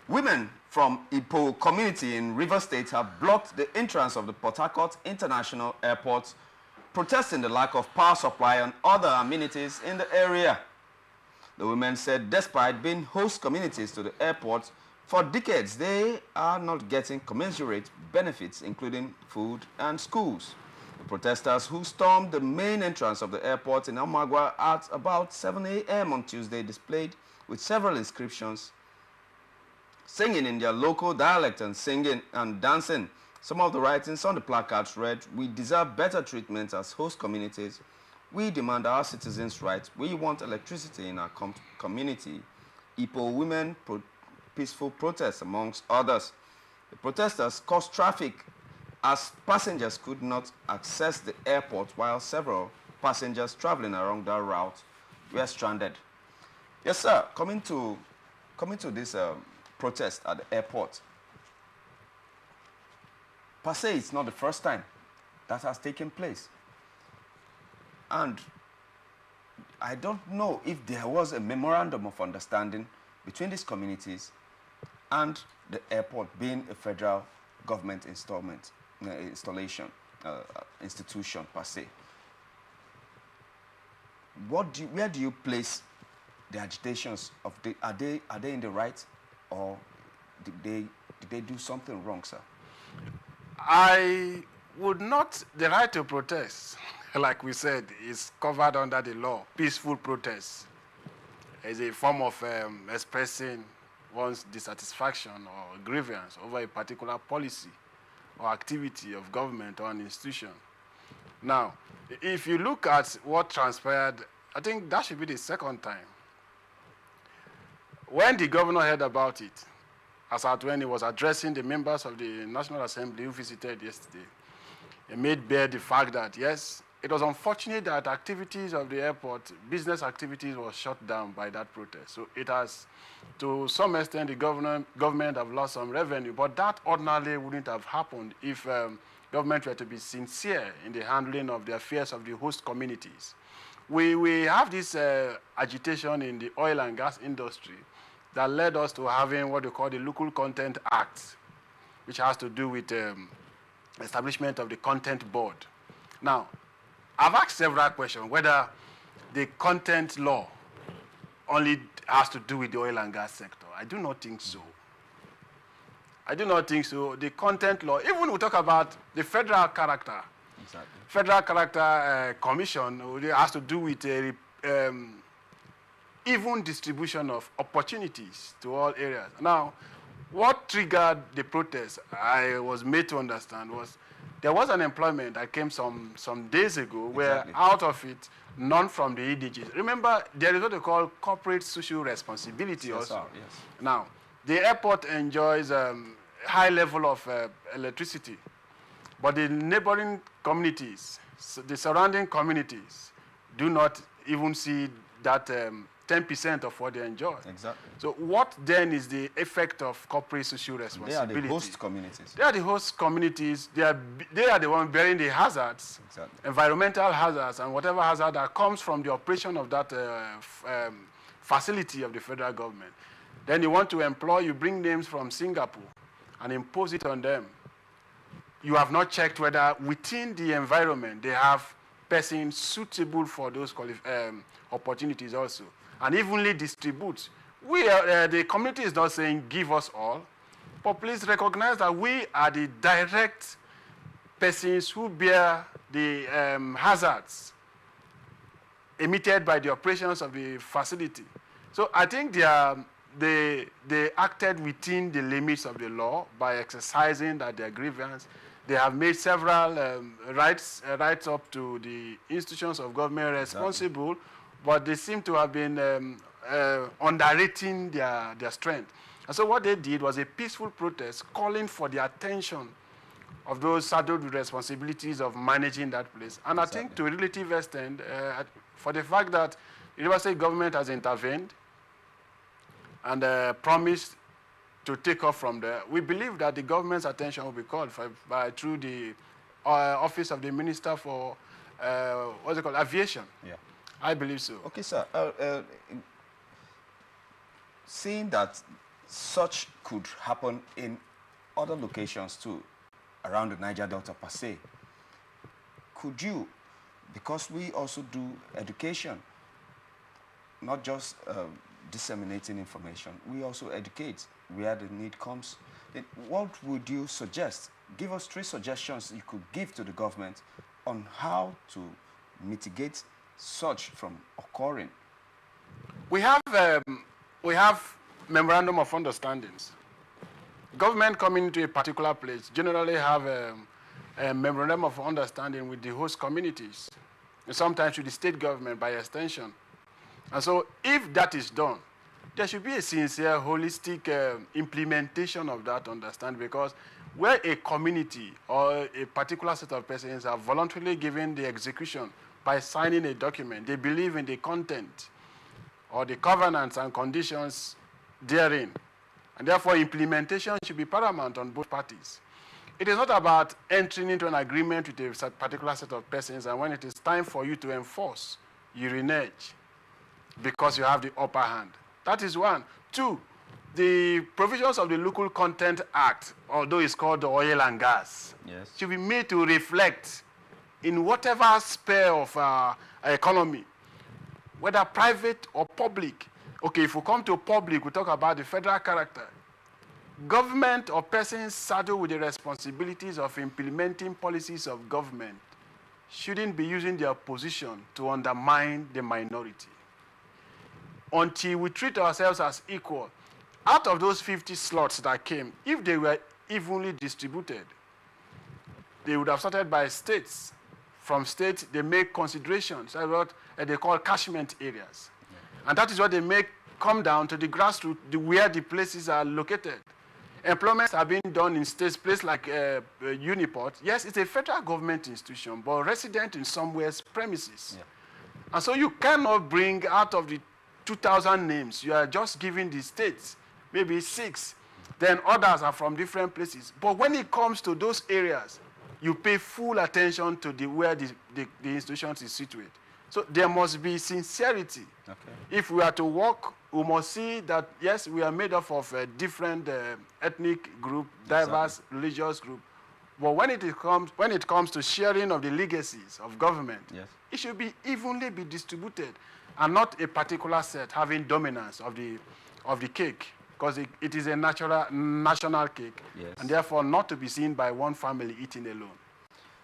Women from Ipo Community in Rivers State have blocked the entrance of the Port Harcourt International Airport, protesting the lack of power supply and other amenities in the area. The women said despite being host communities to the airport for decades, they are not getting commensurate benefits, including food and schools. The protesters who stormed the main entrance of the airport in Almagwa at about 7 a.m. on Tuesday displayed with several inscriptions, singing in their local dialect and singing and dancing. Some of the writings on the placards read, "We deserve better treatment as host communities. We demand our citizens' rights. We want electricity in our community." Ipo women peaceful protests, amongst others. The protesters caused traffic as passengers could not access the airport, while several passengers traveling along that route were stranded. Yes, sir. Coming to this protest at the airport. Per se, it's not the first time that has taken place. And I don't know if there was a memorandum of understanding between these communities and the airport being a federal government institution per se. Where do you place the agitations of the, are they in the right, or did they do something wrong, sir? I would not, the right to protest, like we said, is covered under the law. Peaceful protest is a form of expressing one's dissatisfaction or grievance over a particular policy or activity of government or an institution. Now, if you look at what transpired, I think that should be the second time. When the governor heard about it, as at when he was addressing the members of the National Assembly who visited yesterday, he made bare the fact that, yes, it was unfortunate that activities of the airport, business activities, were shut down by that protest. So it has, to some extent, the government have lost some revenue, but that ordinarily wouldn't have happened if government were to be sincere in the handling of the affairs of the host communities. We have this agitation in the oil and gas industry that led us to having what we call the Local Content Act, which has to do with establishment of the content board. Now, I've asked several questions whether the content law only has to do with the oil and gas sector. I do not think so. I do not think so. The content law, even when we talk about the federal character, exactly. Federal Character Commission, it has to do with a even distribution of opportunities to all areas. Now, what triggered the protest, I was made to understand, was there was an employment that came some days ago where out of it, none from the EDGs. Remember, there is what they call corporate social responsibility also. Yes. Now, the airport enjoys high level of electricity, but the neighboring communities, the surrounding communities, do not even see that 10% of what they enjoy. Exactly. So what then is the effect of corporate social responsibility? They are the host communities. They are the host communities. They are the ones bearing the hazards, environmental hazards, and whatever hazard that comes from the operation of that facility of the federal government. Then you want to employ, you bring names from Singapore and impose it on them. You have not checked whether within the environment they have persons suitable for those opportunities also, and evenly distribute. The community is not saying give us all, but please recognize that we are the direct persons who bear the hazards emitted by the operations of the facility. So I think they acted within the limits of the law by exercising their grievance. They have made several rights up to the institutions of government responsible, but they seem to have been underrating their strength. And so what they did was a peaceful protest calling for the attention of those saddled with responsibilities of managing that place. And I think to a relative extent, for the fact that the River State government has intervened and promised to take off from there, we believe that the government's attention will be called through the Office of the Minister for Aviation. Yeah. I believe so. Okay, sir. Seeing that such could happen in other locations too, around the Niger Delta per se. Could you, because we also do education, not just disseminating information, we also educate where the need comes. Then what would you suggest? Give us 3 suggestions you could give to the government on how to mitigate such from occurring. We have memorandum of understandings. Government coming into a particular place generally have a memorandum of understanding with the host communities, and sometimes with the state government by extension. And so if that is done, there should be a sincere, holistic implementation of that understanding, because where a community or a particular set of persons are voluntarily given the execution by signing a document, they believe in the content or the covenants and conditions therein. And therefore, implementation should be paramount on both parties. It is not about entering into an agreement with a particular set of persons, and when it is time for you to enforce, you renege because you have the upper hand. That is one. 2, the provisions of the Local Content Act, although it's called the oil and gas, yes, should be made to reflect in whatever sphere of economy, whether private or public. Okay, if we come to public, we talk about the federal character. Government or persons saddled with the responsibilities of implementing policies of government shouldn't be using their position to undermine the minority. Until we treat ourselves as equal, out of those 50 slots that came, if they were evenly distributed, they would have started by states. From states, they make considerations. That's what they call catchment areas. Yeah. And that is what they make come down to the grassroots, where the places are located. Employments have been done in states, places like Uniport. Yes, it's a federal government institution, but resident in somewhere's premises. Yeah. And so you cannot bring out of the 2,000 names, you are just giving the states, maybe 6. Then others are from different places. But when it comes to those areas, you pay full attention to where the institution is situated. So there must be sincerity. Okay. If we are to work, we must see that, yes, we are made up of a different ethnic group, diverse religious group. But when it comes to sharing of the legacies of government, yes, it should be evenly be distributed, and not a particular set having dominance of the cake, because it is a national cake, yes, and therefore not to be seen by one family eating alone.